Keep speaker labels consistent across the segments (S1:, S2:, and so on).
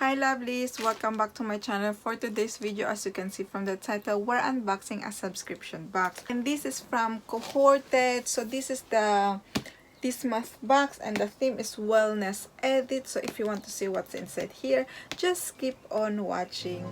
S1: Hi lovelies, welcome back to my channel. For today's video, as you can see from the title, we're unboxing a subscription box, and this is from Cohorted. So this is this month box, and the theme is wellness edit. So if you want to see what's inside here, just keep on watching.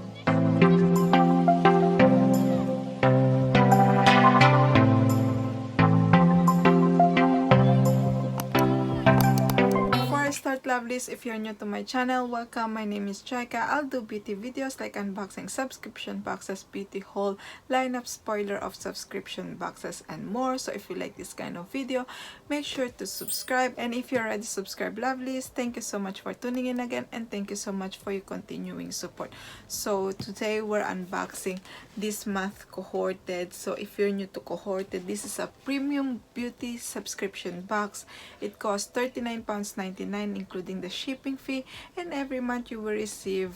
S1: Start lovelies, if you're new to my channel, welcome. My name is Jayca. I'll do beauty videos like unboxing subscription boxes, beauty haul, lineup, spoiler of subscription boxes, and more. So if you like this kind of video, make sure to subscribe. And if you're already subscribed lovelies, thank you so much for tuning in again, and thank you so much for your continuing support. So today we're unboxing this month Cohorted. So if you're new to Cohorted, this is a premium beauty subscription box. It costs £39.99 including the shipping fee, and every month you will receive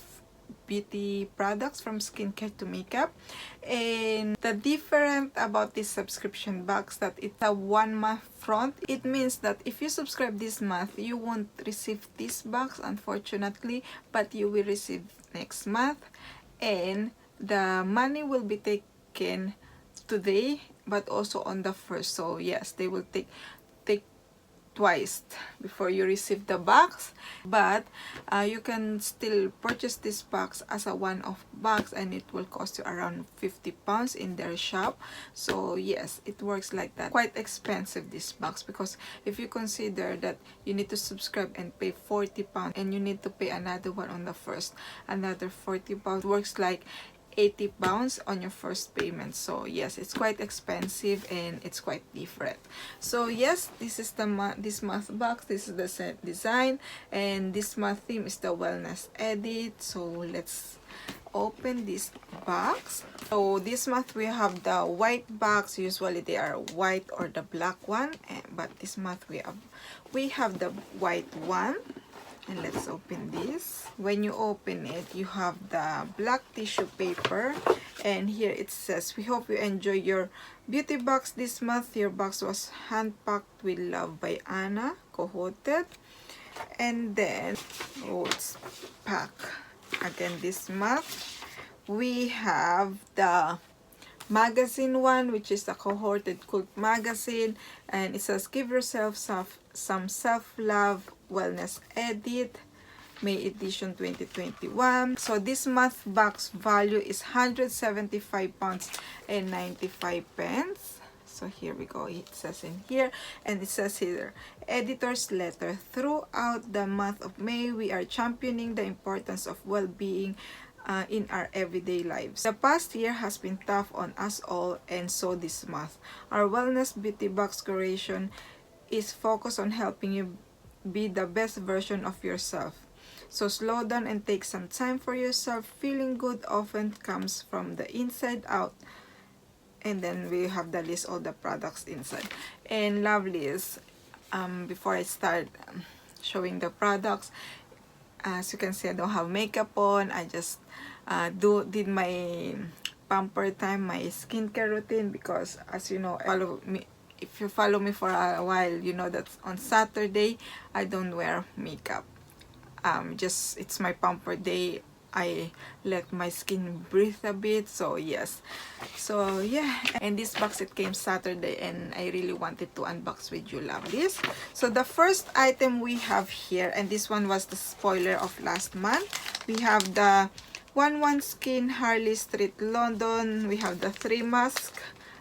S1: beauty products from skincare to makeup. And the different about this subscription box that it's a 1 month front. It means that if you subscribe this month, you won't receive this box unfortunately, but you will receive next month, and the money will be taken today but also on the first. So yes, they will take twice before you receive the box, but you can still purchase this box as a one-off box, and it will cost you around £50 in their shop. So yes, it works like that. Quite expensive this box, because if you consider that you need to subscribe and pay £40 and you need to pay another one on the first, another £40, works like £80 on your first payment. So yes, it's quite expensive and it's quite different. So yes, this is this month box. This is the set design, and this month theme is the wellness edit. So let's open this box. So this month we have the white box. Usually they are white or the black one, but this month we have the white one. And let's open this. When you open it, you have the black tissue paper, and here it says, "We hope you enjoy your beauty box this month. Your box was hand-packed with love by Anna, Cohorted." And then, oh, it's packed again this month. We have the magazine one, which is the Cohorted Cult magazine, and it says, "Give yourself some self-love wellness edit, May edition 2021." So this month box value is £175.95. So here we go, it says in here, and it says here, "Editor's letter. Throughout the month of May, we are championing the importance of well-being in our everyday lives. The past year has been tough on us all, and so this month. Our wellness beauty box curation is focused on helping you be the best version of yourself. So slow down and take some time for yourself. Feeling good often comes from the inside out." And then we have the list all the products inside. And lovelies, before I start showing the products, as you can see, I don't have makeup on. I just did my pamper time, my skincare routine, because as you know, if you follow me for a while, you know that on Saturday I don't wear makeup. Just it's my pamper day. I let my skin breathe a bit. So yes, so yeah, and this box, it came Saturday, and I really wanted to unbox with you lovelies. So the first item we have here, and this one was the spoiler of last month, we have the 11 Skin Harley Street London. We have the 3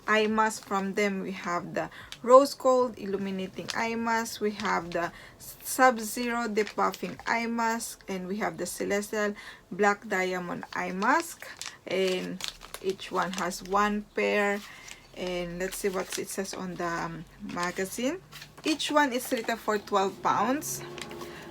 S1: eye mask from them. We have the Rose Gold Illuminating Eye Mask. We have the Sub-Zero Depuffing Eye Mask. And we have the Celestial Black Diamond Eye Mask. And each one has 1 pair. And let's see what it says on the magazine. Each one is retail for £12.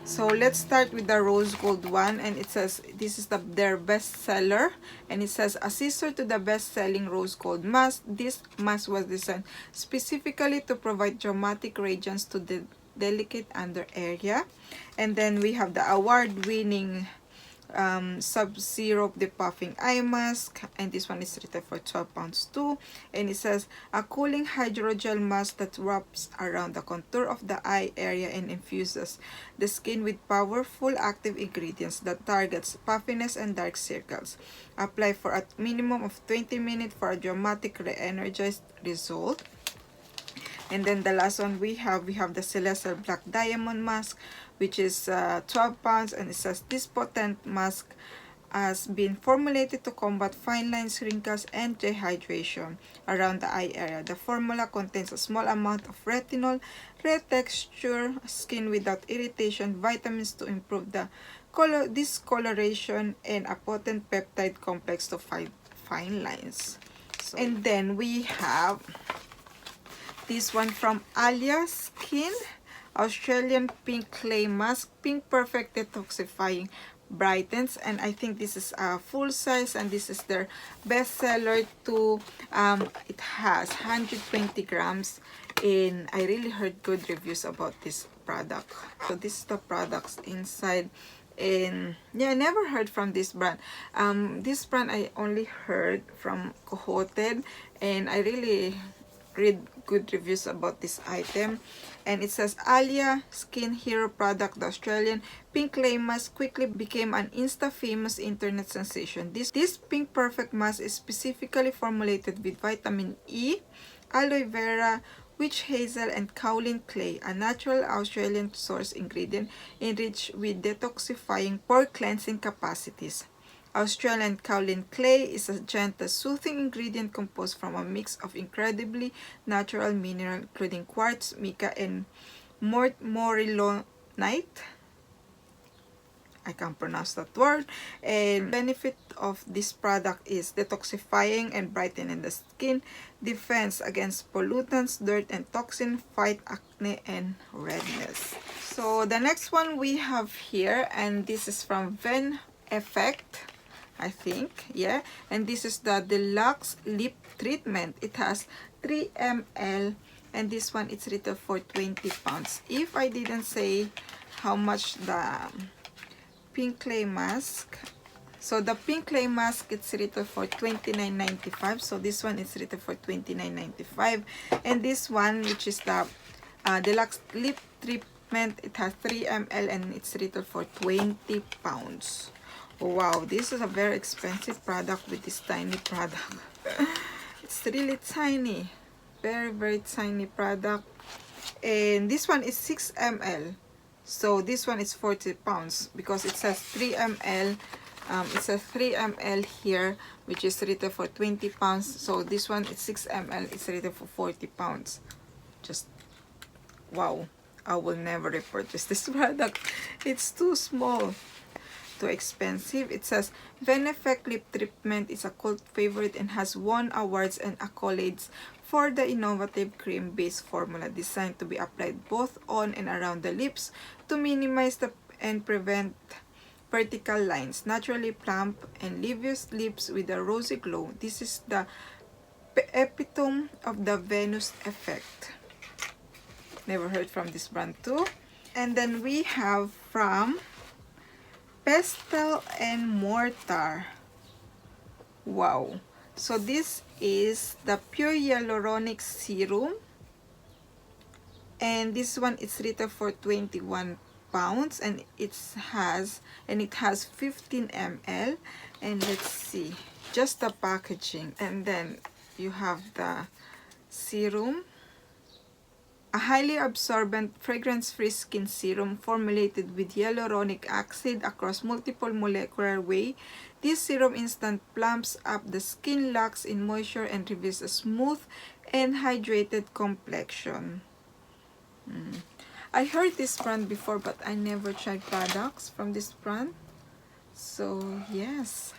S1: So let's start with the Rose Gold one, and it says this is their best seller, and it says, "A sister to the best-selling Rose Gold mask. This mask was designed specifically to provide dramatic radiance to the delicate under area." And then we have the award-winning Sub-Zero Depuffing Eye Mask, and this one is retail for 12 pounds too. And it says a cooling hydrogel mask that wraps around the contour of the eye area and infuses the skin with powerful active ingredients that targets puffiness and dark circles. Apply for a minimum of 20 minutes for a dramatic re-energized result. And then the last one we have the Celestial Black Diamond Mask, which is 12 pounds, and it says this potent mask has been formulated to combat fine lines, wrinkles, and dehydration around the eye area. The formula contains a small amount of retinol, retexture skin without irritation, vitamins to improve the discoloration, and a potent peptide complex to fight fine lines. So, and then we have this one from Alia Skin, Australian Pink Clay Mask, Pink Perfect Detoxifying Brightens, and I think this is a full size, and this is their best seller too. It has 120 grams, and I really heard good reviews about this product. So this is the products inside, and yeah, I never heard from this brand. This brand I only heard from Cohorted, and I really read good reviews about this item. And it says Alia Skin Hero product, the Australian Pink Clay Mask quickly became an insta-famous internet sensation. This Pink Perfect Mask is specifically formulated with vitamin E, aloe vera, witch hazel, and kaolin clay, a natural Australian source ingredient enriched with detoxifying pore cleansing capacities. Australian kaolin clay is a gentle, soothing ingredient composed from a mix of incredibly natural minerals, including quartz, mica, and morillonite. I can't pronounce that word. And benefit of this product is detoxifying and brightening the skin, defense against pollutants, dirt, and toxin, fight acne and redness. So the next one we have here, and this is from Ven Effect, I think, yeah, and this is the deluxe lip treatment. It has 3 ml, and this one it's retail for 20 pounds. If I didn't say how much the pink clay mask, so the pink clay mask it's retail for $29.95, so this one is retail for $29.95, and this one, which is the deluxe lip treatment, it has 3 ml, and it's retail for 20 pounds. Wow, this is a very expensive product with this tiny product. It's really tiny, very tiny product. And this one is 6 ml, so this one is 40 pounds because it says 3 ml. It says 3 ml here, which is retail for 20 pounds. So this one is 6 ml, it's retail for 40 pounds. Just wow, I will never repurchase this product. It's too small, too expensive. It says Ven Effect lip treatment is a cult favorite and has won awards and accolades for the innovative cream-based formula designed to be applied both on and around the lips to minimize and prevent vertical lines, naturally plump and leave your lips with a rosy glow. This is the epitome of the Venus effect. Never heard from this brand too. And then we have from Pestle and Mortar. Wow. So this is the Pure Hyaluronic Serum. And this one is retail for 21 pounds, and it has 15 ml. And let's see just the packaging. And then you have the serum, a highly absorbent, fragrance-free skin serum formulated with hyaluronic acid across multiple molecular ways. This serum instant plumps up the skin, locks in moisture, and reveals a smooth and hydrated complexion. I heard this brand before, but I never tried products from this brand. So yes,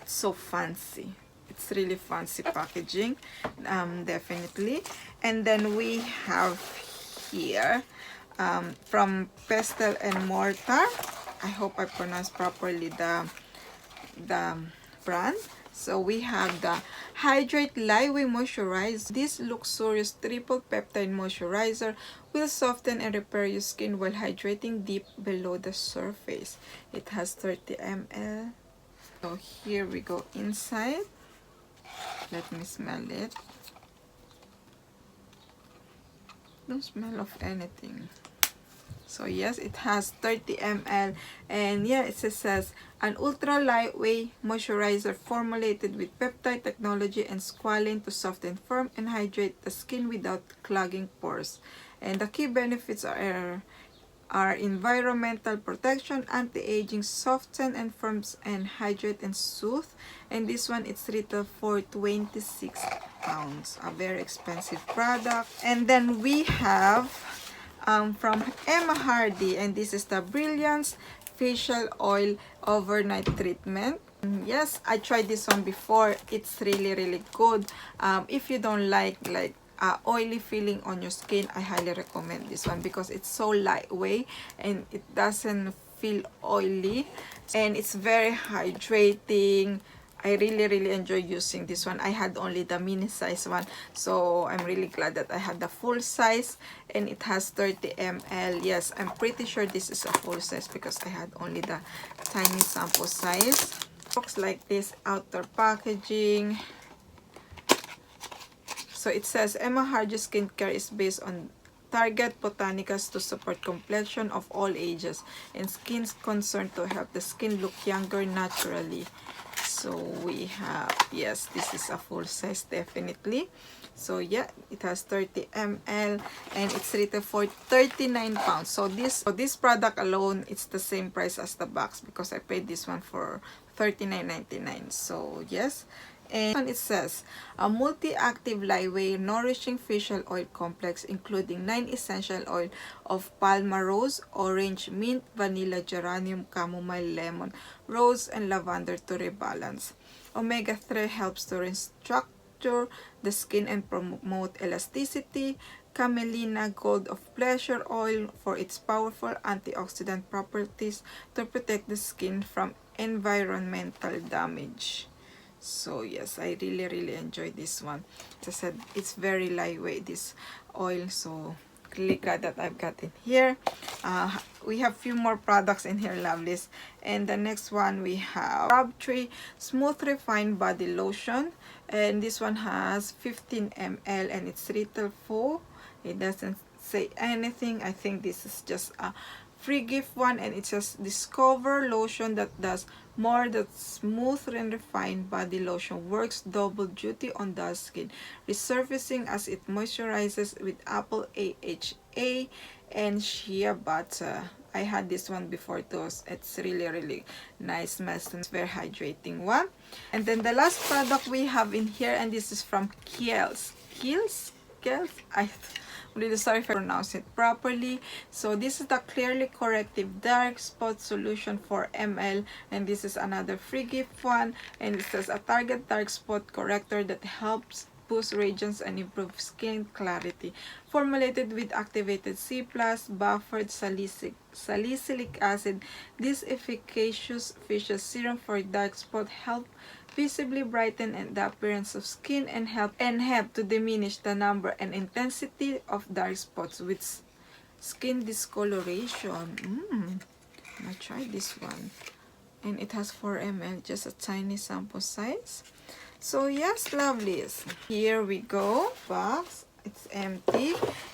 S1: so fancy. It's really fancy packaging, definitely. And then we have here from Pestle and Mortar. I hope I pronounced properly the brand. So we have the Hydrate Lightweight Moisturizer. This luxurious triple peptide moisturizer will soften and repair your skin while hydrating deep below the surface. It has 30 ml. So here we go inside. Let me smell it. Don't smell of anything. So yes, it has 30 ml, and yeah, it says an ultra lightweight moisturizer formulated with peptide technology and squalane to soften, firm, and hydrate the skin without clogging pores. And the key benefits are environmental protection, anti-aging, soften and firms, and hydrate and soothe. And this one, it's retail for 26 pounds, a very expensive product. And then we have from Emma Hardy, and this is the Brilliance Facial Oil Overnight Treatment. Yes, I tried this one before. It's really good. If you don't like oily feeling on your skin, I highly recommend this one because it's so lightweight and it doesn't feel oily, and it's very hydrating. I really enjoy using this one. I had only the mini size one, so I'm really glad that I had the full size, and it has 30 ml. Yes, I'm pretty sure this is a full size because I had only the tiny sample size. Looks like this, outer packaging. So it says Emma Hardy skincare is based on target botanicals to support complexion of all ages and skin's concerned to help the skin look younger naturally. So we have, yes, this is a full size definitely. So yeah, it has 30 ml and it's retail for 39 pounds. So this product alone, it's the same price as the box because I paid this one for $39.99. So yes. And it says a multi-active lightweight nourishing facial oil complex including 9 essential oil of palma rose, orange, mint, vanilla, geranium, chamomile, lemon, rose, and lavender to rebalance. Omega-3 helps to restructure the skin and promote elasticity. Camelina Gold of Pleasure Oil for its powerful antioxidant properties to protect the skin from environmental damage. So yes, I really enjoy this one. As I said, it's very lightweight, this oil, so really glad that I've got it here. We have few more products in here, lovelies. And the next one we have Crabtree Smooth Refined Body Lotion, and this one has 15 ml and it's retail for, it doesn't say anything. I think this is just a free gift one, and it says discover lotion that does more than smooth and refined body lotion, works double duty on dull skin, resurfacing as it moisturizes with apple AHA and shea butter. I had this one before too. It's really nice, smells, and it's very hydrating one. And then the last product we have in here, and this is from Kiehls. Kiehls? I'm really sorry if I pronounce it properly. So this is the Clearly Corrective Dark Spot Solution for ml, and this is another free gift one, and it says a target dark spot corrector that helps boost radiance and improve skin clarity. Formulated with activated C+, buffered salicylic acid, this efficacious facial serum for dark spot help visibly brighten the appearance of skin and help to diminish the number and intensity of dark spots with skin discoloration. I'm gonna try this one. And it has 4 ml, just a tiny sample size. So yes, lovelies, here we go. Box, it's empty,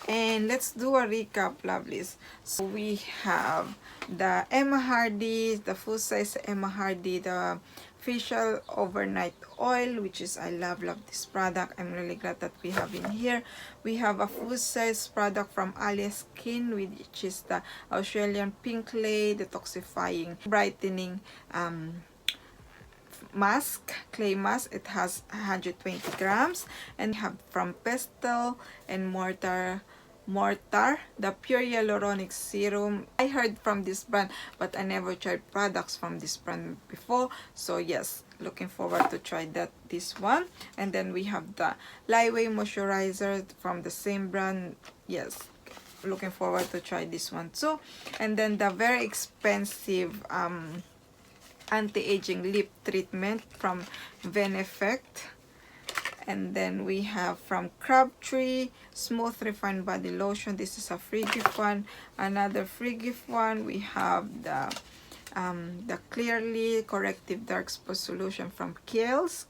S1: and let's do a recap, lovelies. So we have the Emma Hardy, the full size Emma Hardy, the facial overnight oil, which is I love this product. I'm really glad that we have in here. We have a full size product from Alia Skin, which is the Australian Pink Clay detoxifying brightening mask, clay mask. It has 120 grams. And we have from Pestle and Mortar, the Pure Hyaluronic Serum. I heard from this brand, but I never tried products from this brand before. So yes, looking forward to try this one. And then we have the Lightweight Moisturizer from the same brand. Yes, looking forward to try this one too. And then the very expensive anti-aging lip treatment from Benefect. And then we have from Crabtree, Smooth Refined Body Lotion. This is a free gift one. Another free gift one, we have the Clearly Corrective Dark Spot Solution from Kiehls.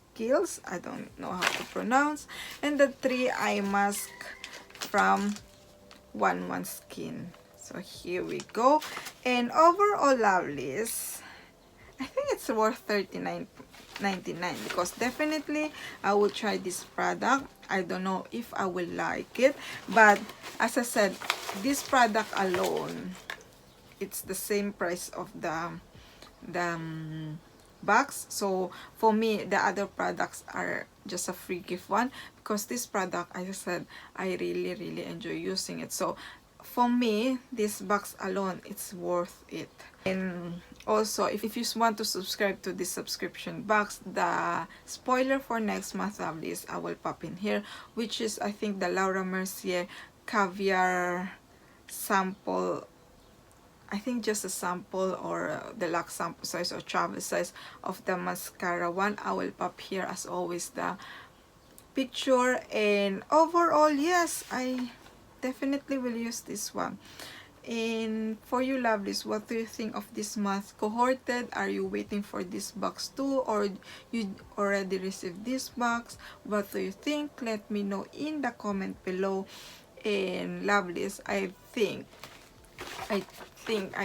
S1: I don't know how to pronounce. And the 3 eye mask from 1 Skin. So here we go. And overall, lovelies, I think it's worth $39.99 because definitely I will try this product. I don't know if I will like it, but as I said, this product alone, it's the same price of the box. So for me, the other products are just a free gift one because this product, as I said, I really enjoy using it. So for me, this box alone, it's worth it. And also, if you want to subscribe to this subscription box, the spoiler for next month, lovelies, I will pop in here, which is, I think, the Laura Mercier Caviar sample. I think just a sample or deluxe sample size or travel size of the mascara one. I will pop here as always the picture. And overall, yes, I definitely will use this one. And for you, lovelies, what do you think of this month Cohorted? Are you waiting for this box too, or you already received this box? What do you think? Let me know in the comment below. And lovelies, I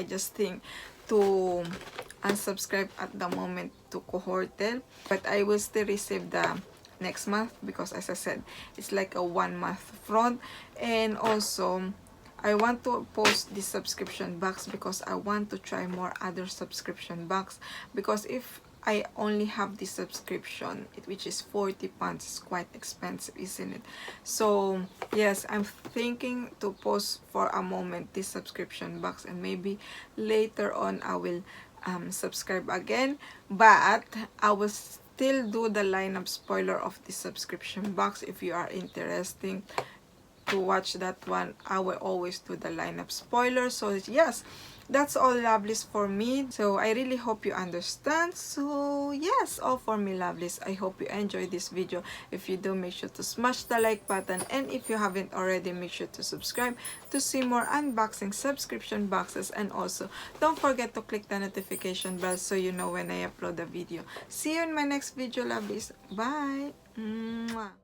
S1: just think to unsubscribe at the moment to Cohorted, but I will still receive the next month because, as I said, it's like a 1 month front. And also, I want to post this subscription box because I want to try more other subscription box, because if I only have this subscription, which is 40 pounds, it's quite expensive, isn't it? So yes, I'm thinking to post for a moment this subscription box, and maybe later on I will subscribe again, but I will still do the lineup spoiler of this subscription box. If you are interested to watch that one, I will always do the lineup spoiler. So yes, that's all, lovelies, for me. So I really hope you understand. So yes, all for me, lovelies. I hope you enjoyed this video. If you do, make sure to smash the like button, and if you haven't already, make sure to subscribe to see more unboxing subscription boxes. And also, don't forget to click the notification bell so you know when I upload a video. See you in my next video, lovelies. Bye. Mwah.